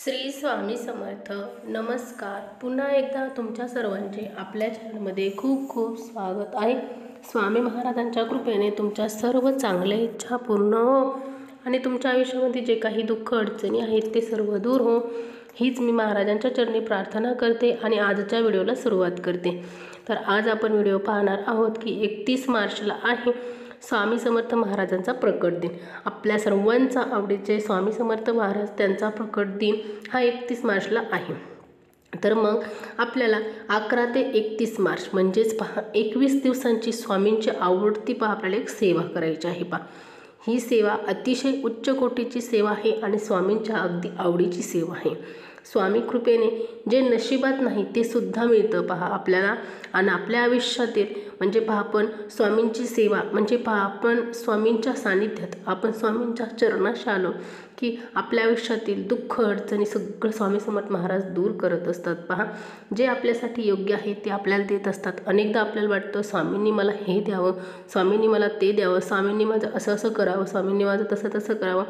श्री स्वामी समर्थ. नमस्कार. पुन्हा एकदा तुमच्या सर्वांचे आपल्या चॅनलमध्ये खूप खूप स्वागत आहे. स्वामी महाराजांच्या कृपेने तुमच्या सर्व चांगल्या इच्छा पूर्ण हो आणि तुमच्या आयुष्यामध्ये जे काही दुःख अडचणी आहेत ते सर्व दूर हो, हीच मी महाराजांच्या चरणी प्रार्थना करते आणि आजच्या व्हिडिओला सुरुवात करते. तर आज आपण व्हिडिओ पाहणार आहोत की 31 मार्चला आहे स्वामी समर्थ महाराजांचा प्रकट दिन. आपल्या सर्वांचा आवडीचे स्वामी समर्थ महाराज त्यांचा प्रकट दिन हा 31 मार्चला आहे. तर मग आपल्याला 11 ते 31 मार्च म्हणजेच 21 दिवसांची स्वामींची आवडती आपल्याला एक सेवा करायची आहे. ही सेवा अतिशय उच्च कोटीची सेवा आहे आणि स्वामींच्या अगदी आवडीची सेवा आहे. स्वामी कृपेने जे नशिबात नाही ते सुद्धा मिळतं आपल्याला. आणि आपल्या आयुष्यातील म्हणजे आपण स्वामींची सेवा म्हणजे आपण स्वामींच्या सानिध्यात आपण स्वामींच्या चरणाशी आलो की आपल्या आयुष्यातील दुःख अडचणी सगळं स्वामी समर्थ महाराज दूर करत असतात. जे आपल्यासाठी योग्य आहे ते आपल्याला देत असतात. अनेकदा आपल्याला वाटतं स्वामींनी मला हे द्यावं, स्वामींनी मला ते द्यावं, स्वामींनी माझं असं असं करावं, स्वामींनी माझं तसं तसं करावं.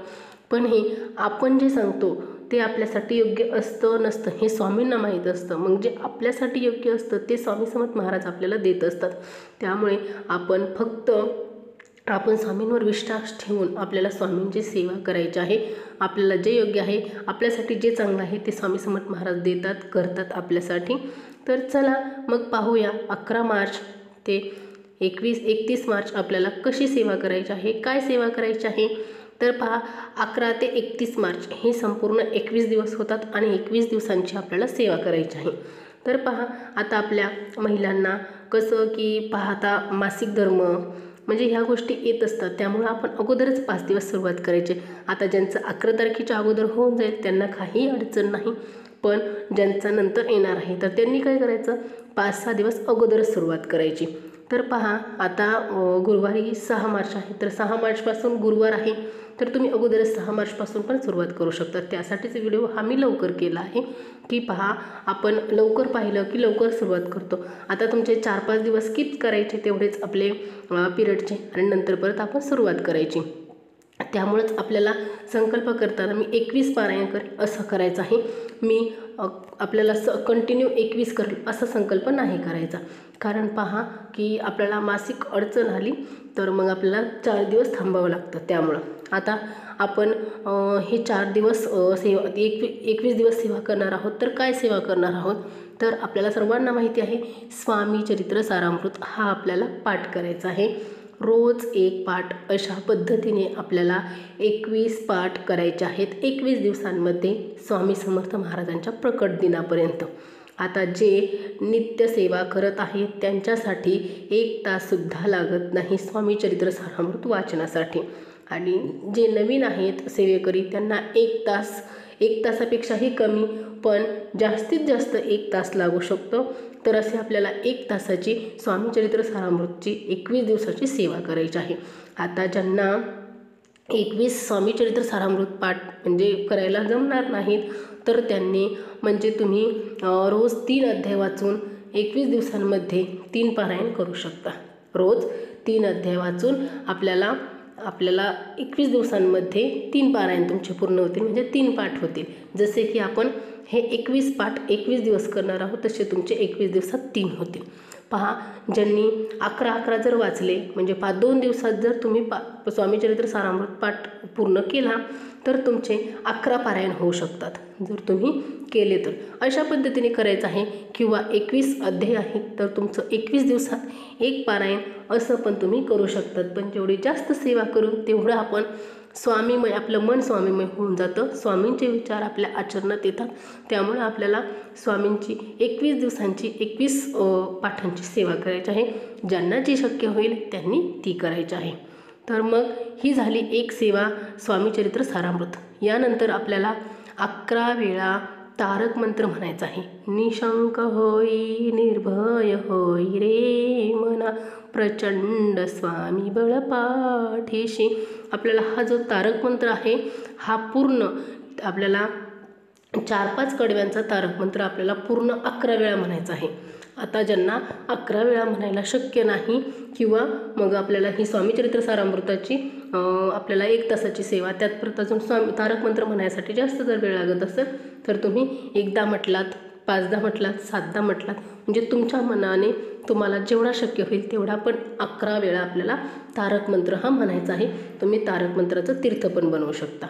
पण हे आपण जे सांगतो ते आपल्यासाठी योग्य असतं नसतं हे स्वामींना माहीत असतं. मग जे आपल्यासाठी योग्य असतं ते स्वामी समर्थ महाराज आपल्याला देत असतात. त्यामुळे आपण स्वामींवर विश्वास ठेवून आपल्याला स्वामींची सेवा करायची आहे. आपल्याला जे योग्य आहे आपल्यासाठी जे चांगलं आहे ते स्वामी समर्थ महाराज देतात करतात आपल्यासाठी. तर चला मग पाहूया 11 मार्च ते 31 मार्च आपल्याला कशी सेवा करायची आहे, काय सेवा करायची आहे. तर 11 ते 31 मार्च हे संपूर्ण 21 दिवस होतात आणि 21 दिवसांची आपल्याला सेवा करायची आहे. तर आता आपल्या महिलांना कसं की आता मासिक धर्म म्हणजे ह्या गोष्टी येत असतात. त्यामुळे आपण अगोदरच 5 दिवस सुरुवात करायची. आता ज्यांचं 11 तारखेच्या अगोदर होऊन जाईल त्यांना काही अडचण नाही, पण ज्यांचा नंतर येणार आहे तर त्यांनी काय करायचं 5-6 दिवस अगोदरच सुरुवात करायची. तर आता गुरुवारी 6 मार्च आहे तर 6 मार्चपासून गुरुवार आहे तर तुम्ही अगोदरच 6 मार्चपासून पण सुरुवात करू शकता. त्यासाठीच व्हिडिओ हा मी लवकर केला आहे की आपण लवकर पाहिलं की लवकर सुरुवात करतो. आता तुमचे 4-5 दिवस स्किप करायचे तेवढेच आपले पिरियडचे आणि नंतर परत आपण सुरुवात करायची. त्यामुळेच आपल्याला संकल्प करताना मी 21 पारायण करेल असं करायचं आहे. मी आपल्याला कंटिन्यू 21 करेल असा संकल्प नाही करायचा. कारण की आपल्याला मासिक अडचण आली तर मग आपल्याला 4 दिवस थांबावं लागतं. त्यामुळं आता आपण हे 4 दिवस सेवा 21 दिवस सेवा करणार आहोत. तर काय सेवा करणार आहोत तर आपल्याला सर्वांना माहिती आहे स्वामी चरित्र सारामृत हा आपल्याला पाठ करायचा आहे. रोज एक पाठ अशा पद्धतीने आपल्याला 21 पाठ करायचे आहेत 21 दिवसांमध्ये स्वामी समर्थ महाराजांच्या प्रकट दिनापर्यंत. आता जे नित्य सेवा करत आहेत त्यांच्यासाठी 1 ताससुद्धा लागत नाही स्वामी चरित्र सारामृत वाचनासाठी. आणि जे नवीन आहेत सेवेकरी त्यांना 1 तासापेक्षाही कमी पण जास्तीत जास्त 1 तास लागू शकतो. तर असे आपल्याला 1 तासाची स्वामी चरित्र सारामृतची 21 दिवसाची सेवा करायची आहे. आता ज्यांना 21 स्वामी चरित्र सारामृत पाठ म्हणजे करायला जमणार नाहीत तर त्यांनी म्हणजे तुम्ही रोज 3 अध्याय वाचून 21 दिवसांमध्ये 3 पारायण करू शकता. रोज 3 अध्याय वाचून आपल्याला 21 दिवसांमध्ये 3 पारायण तुमचे पूर्ण होतील म्हणजे 3 पाठ होतील. जसे की आपण हे 21 पाठ 21 दिवस करणार आहोत तसे तुमचे 21 दिवसात 3 होतील. ज्यांनी 11 जर वाचले म्हणजे 2 दिवसात जर तुम्ही स्वामी चरित्र सारामृत पाठ पूर्ण केला तर तुमचे 11 पारायण होऊ शकतात जर तुम्ही केले तर. अशा पद्धतीने करायचं आहे. किंवा 21 अध्याय आहेत तर तुमचं 21 दिवसात 1 पारायण असं पण तुम्ही करू शकतात. पण जेवढी जास्त सेवा करून तेवढं आपण स्वामीमय आपलं मन स्वामीमय होऊन जातं. स्वामींचे विचार आपल्या आचरणात येतात. त्यामुळे आपल्याला स्वामींची 21 दिवसांची 21 पाठांची सेवा करायची आहे. ज्यांना जी शक्य होईल त्यांनी ती करायची आहे. तर मग ही झाली एक सेवा स्वामी चरित्र सारामृत. यानंतर आपल्याला 11 वेळा तारक मंत्र म्हणायचा आहे. निशंक होई निर्भय होई रे मना प्रचंड स्वामी बळ पाठीशी. आपल्याला हा जो तारक मंत्र आहे हा पूर्ण आपल्याला 4-5 कडव्यांचा तारक मंत्र आपल्याला पूर्ण 11 वेळा म्हणायचा आहे. आता ज्यांना 11 वेळा म्हणायला शक्य नाही किंवा मग आपल्याला ही स्वामी चरित्र सारामृताची आपल्याला 1 तासाची सेवा, त्यात परत अजून तारक मंत्र म्हणायसाठी जास्त जर वेळ लागत असेल तर तुम्ही 1दा म्हटलात, 5दा म्हटलात, 7दा म्हटलात, म्हणजे तुमच्या मनाने तुम्हाला जेवढा शक्य होईल तेवढा, पण 11 वेळा आपल्याला तारक मंत्र हा म्हणायचा आहे. तुम्ही तारक मंत्राचं तीर्थ पण बनवू शकता.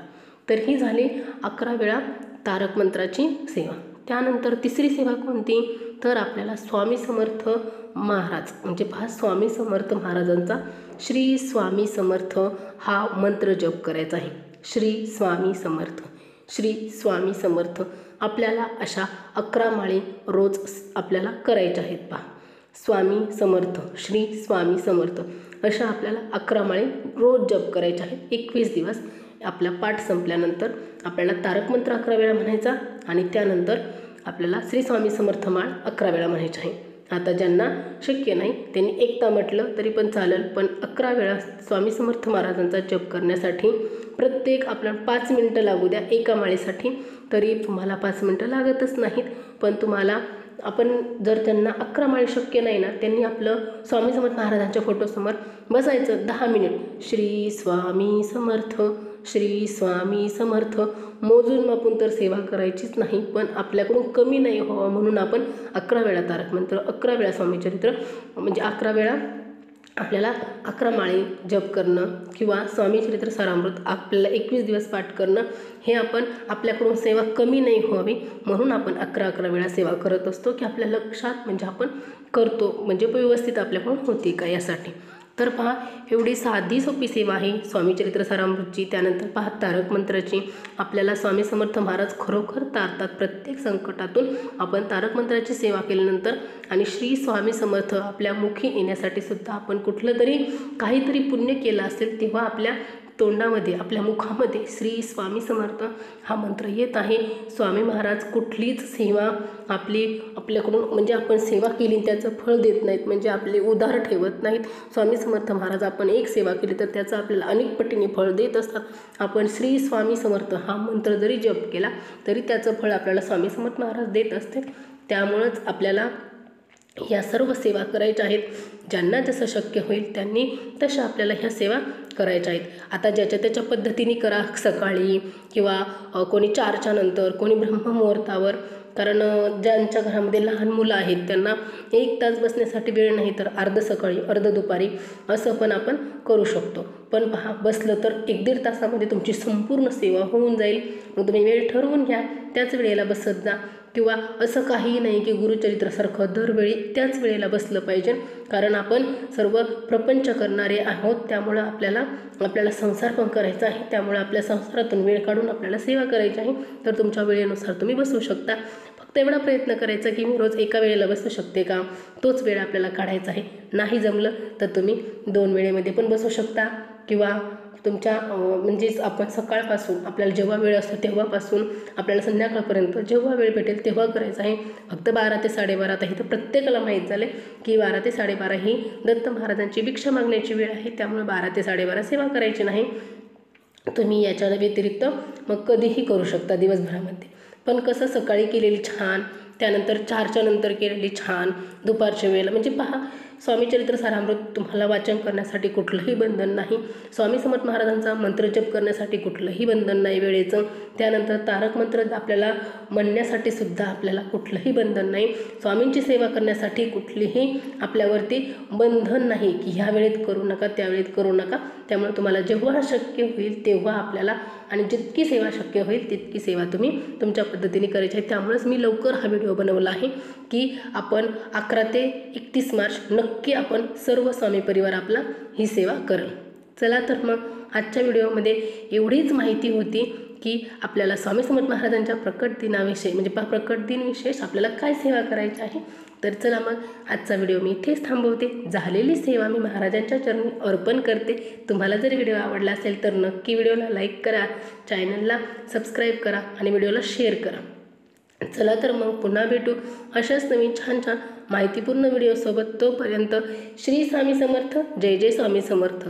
तर ही झाली 11 वेळा तारक मंत्राची सेवा. त्यानंतर तिसरी सेवा कोणती, तर आपल्याला स्वामी समर्थ महाराज, म्हणजे पहा स्वामी समर्थ महाराजांचा श्री स्वामी समर्थ हा मंत्र जप करायचा आहे. श्री स्वामी समर्थ, श्री स्वामी समर्थ आपल्याला अशा 11 माळे रोज आपल्याला करायच्या आहेत. पहा स्वामी समर्थ, श्री स्वामी समर्थ अशा आपल्याला 11 माळे रोज जप करायचे आहेत. 21 दिवस आपला पाठ संपल्यानंतर आपल्याला तारक मंत्र 11 वेळा म्हणायचा आणि त्यानंतर आपल्याला श्री स्वामी समर्थ माळ 11 वेळा म्हणायची आहे. आता ज्यांना शक्य नाही त्यांनी 1दा म्हटलं तरी पण चालेल, पण 11 वेळा स्वामी समर्थ महाराजांचा जप करण्यासाठी प्रत्येक आपल्याला 5 मिनटं लागू द्या एका माळेसाठी, तरी तुम्हाला 5 मिनटं लागतच नाहीत. पण तुम्हाला आपण जर त्यांना 11 माळे शक्य नाही ना, त्यांनी आपलं स्वामी समर्थ महाराजांच्या फोटोसमोर बसायचं 10 मिनिट, श्री स्वामी समर्थ, श्री स्वामी समर्थ मोजून मापून तर सेवा करायचीच नाही, पण आपल्याकडून कमी नाही व्हावं म्हणून आपण 11 वेळा तारक मंत्र, 11 वेळा स्वामीचरित्र, म्हणजे 11 वेळा आपल्याला 11 माळे जप करणं किंवा स्वामीचरित्र सारामृत आपल्याला 21 दिवस पाठ करणं, हे आपण आपल्याकडून सेवा कमी नाही व्हावी म्हणून आपण 11 वेळा सेवा करत असतो, की आपल्या लक्षात म्हणजे आपण करतो, म्हणजे व्यवस्थित आपल्याकडून होती का यासाठी. तर पहा एवढी साधी सोपी सेवा आहे स्वामीचरित्र सारामृतची. त्यानंतर पहा तारक मंत्राची, आपल्याला स्वामी समर्थ महाराज खरोखर तारतात. प्रत्येक संकटातून आपण तारक मंत्राची सेवा केल्यानंतर आणि श्री स्वामी समर्थ आपल्या मुखी येण्यासाठी सुद्धा आपण कुठलं तरी काहीतरी पुण्य केलं असेल तेव्हा आपल्या तोंडामध्ये, आपल्या मुखामध्ये श्री स्वामी समर्थ हा मंत्र येत आहे. स्वामी महाराज कुठलीच सेवा आपल्याकडून म्हणजे आपण सेवा केली त्याचं फळ देत नाहीत, म्हणजे आपले उदार ठेवत नाहीत. स्वामी समर्थ महाराज आपण एक सेवा केली तर त्याचं आपल्याला अनेक पटीने फळ देत असतात. आपण श्री स्वामी समर्थ हा मंत्र जरी जप केला तरी त्याचं फळ आपल्याला स्वामी समर्थ महाराज देत असते. त्यामुळंच आपल्याला ह्या सर्व सेवा करायच्या आहेत. ज्यांना जसं शक्य होईल त्यांनी तशा आपल्याला ह्या सेवा करायच्या आहेत. आता ज्याच्या त्याच्या पद्धतीने करा, सकाळी किंवा कोणी 4च्या नंतर, कोणी ब्रह्ममुहूर्तावर, कारण ज्यांच्या घरामध्ये लहान मुलं आहेत त्यांना 1 तास बसण्यासाठी वेळ नाही तर अर्ध सकाळी अर्ध दुपारी असं पण आपण करू शकतो. पण पहा बसलं तर 1-1.5 तासामध्ये तुमची संपूर्ण सेवा होऊन जाईल. मग तुम्ही वेळ ठरवून घ्या, त्याच वेळेला बसत जा. किंवा असं काही नाही की गुरुचरित्रासारखं दरवेळी त्याच वेळेला बसलं पाहिजे, कारण आपण सर्व प्रपंच करणारे आहोत. त्यामुळं आपल्याला संसार पण करायचा आहे. त्यामुळे आपल्या संसारातून वेळ काढून आपल्याला सेवा करायची आहे. तर तुमच्या वेळेनुसार तुम्ही बसू शकता. फक्त एवढा प्रयत्न करायचा की मी रोज एका वेळेला बसू शकते का, तोच वेळ आपल्याला काढायचा आहे. नाही जमलं तर तुम्ही 2 वेळेमध्ये पण बसू शकता किंवा तुमच्या म्हणजेच आपण सकाळपासून आपल्याला जेव्हा वेळ असतो तेव्हापासून आपल्याला संध्याकाळपर्यंत जेव्हा वेळ भेटेल तेव्हा करायचं आहे. फक्त 12 ते 12:30 आता ही तर प्रत्येकाला माहीत झालं की 12 ते 12:30 ही दत्त महाराजांची भिक्षा मागण्याची वेळ आहे. त्यामुळे 12 ते 12:30 सेवा करायची नाही. तुम्ही याच्या व्यतिरिक्त मग कधीही करू शकता दिवसभरामध्ये. पण कसं सकाळी केलेली छान, त्यानंतर 4च्या नंतर केलेली छान, दुपारच्या वेळेला, म्हणजे पहा स्वामीचरित्र सारामृत तुम्हाला वाचन करण्यासाठी कुठलंही बंधन नाही. स्वामी समर्थ महाराजांचा मंत्रजप करण्यासाठी कुठलंही बंधन नाही वेळेचं. त्यानंतर तारक मंत्र आपल्याला म्हणण्यासाठी सुद्धा आपल्याला कुठलंही बंधन नाही. स्वामींची सेवा करण्यासाठी कुठलीही आपल्यावरती बंधन नाही की ह्या वेळेत करू नका, त्या वेळेत करू नका. त्यामुळे तुम्हाला जेव्हा शक्य होईल तेव्हा आपल्याला आणि जितकी सेवा शक्य होईल तितकी सेवा तुम्ही तुमच्या पद्धतीने करायची आहे. त्यामुळेच मी लवकर हा व्हिडिओ बनवला आहे की आपण 11 ते 31 मार्च नक्की आपण सर्व स्वामी परिवार आपला ही सेवा करेल. चला तर मग आजच्या व्हिडिओमध्ये एवढीच माहिती होती की आपल्याला स्वामी समर्थ महाराजांच्या प्रकट दिनाविषयी, म्हणजे प्रकट दिन विशेष आपल्याला काय सेवा करायची आहे. तर चला मग आजचा व्हिडिओ मी इथेच थांबवते. झालेली सेवा मी महाराजांच्या चरणी अर्पण करते. तुम्हाला जर व्हिडिओ आवडला असेल तर नक्की व्हिडिओला लाईक करा, चॅनलला सबस्क्राईब करा आणि व्हिडिओला शेअर करा. चला तर मग पुन्हा भेटू अशाच नवीन छान माहितीपूर्ण व्हिडिओसोबत. तोपर्यंत श्री स्वामी समर्थ. जय जय स्वामी समर्थ.